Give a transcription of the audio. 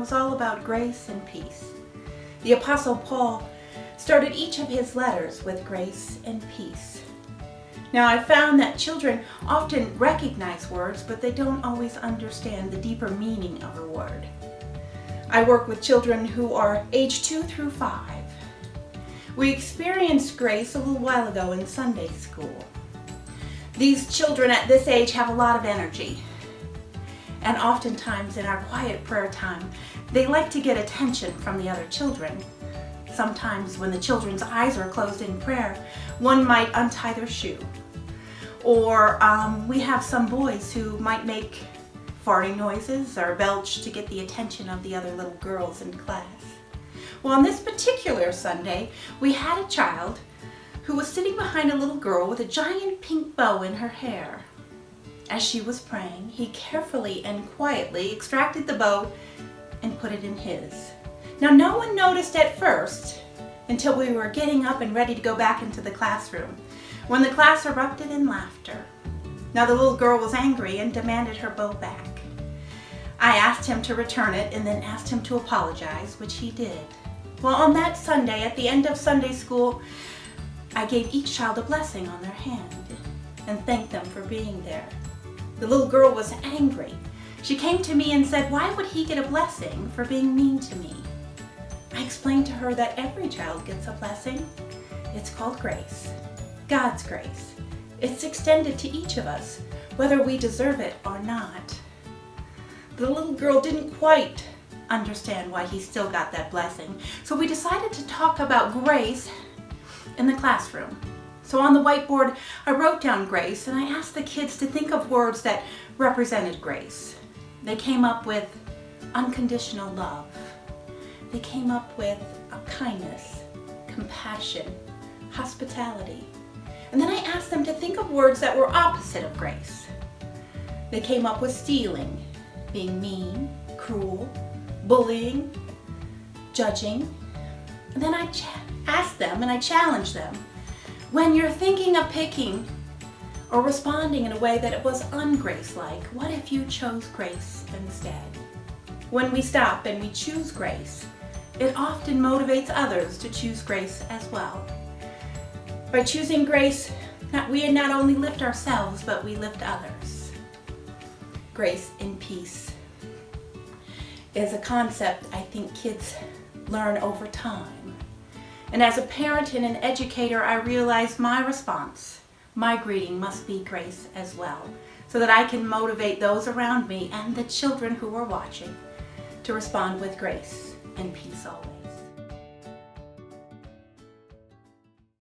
was all about grace and peace. The Apostle Paul started each of his letters with grace and peace. Now, I found that children often recognize words, but they don't always understand the deeper meaning of a word. I work with children who are age 2 through 5. We experienced grace a little while ago in Sunday school. These children at this age have a lot of energy. And oftentimes in our quiet prayer time, they like to get attention from the other children. Sometimes when the children's eyes are closed in prayer, one might untie their shoe. Or we have some boys who might make farting noises or belch to get the attention of the other little girls in class. Well, on this particular Sunday, we had a child who was sitting behind a little girl with a giant pink bow in her hair. As she was praying, he carefully and quietly extracted the bow and put it in his. Now, no one noticed at first until we were getting up and ready to go back into the classroom, when the class erupted in laughter. Now, the little girl was angry and demanded her bow back. I asked him to return it and then asked him to apologize, which he did. Well, on that Sunday, at the end of Sunday school, I gave each child a blessing on their hand and thanked them for being there. The little girl was angry. She came to me and said, "Why would he get a blessing for being mean to me?" I explained to her that every child gets a blessing. It's called grace, God's grace. It's extended to each of us, whether we deserve it or not. The little girl didn't quite understand why he still got that blessing, so we decided to talk about grace in the classroom. So on the whiteboard, I wrote down grace and I asked the kids to think of words that represented grace. They came up with unconditional love. They came up with kindness, compassion, hospitality. And then I asked them to think of words that were opposite of grace. They came up with stealing, being mean, cruel, bullying, judging. And then I asked them and I challenged them, when you're thinking of picking or responding in a way that it was ungrace-like, what if you chose grace instead? When we stop and we choose grace, it often motivates others to choose grace as well. By choosing grace, we not only lift ourselves, but we lift others. Grace and peace is a concept I think kids learn over time. And as a parent and an educator, I realize my response, my greeting must be grace as well, so that I can motivate those around me and the children who are watching to respond with grace and peace always.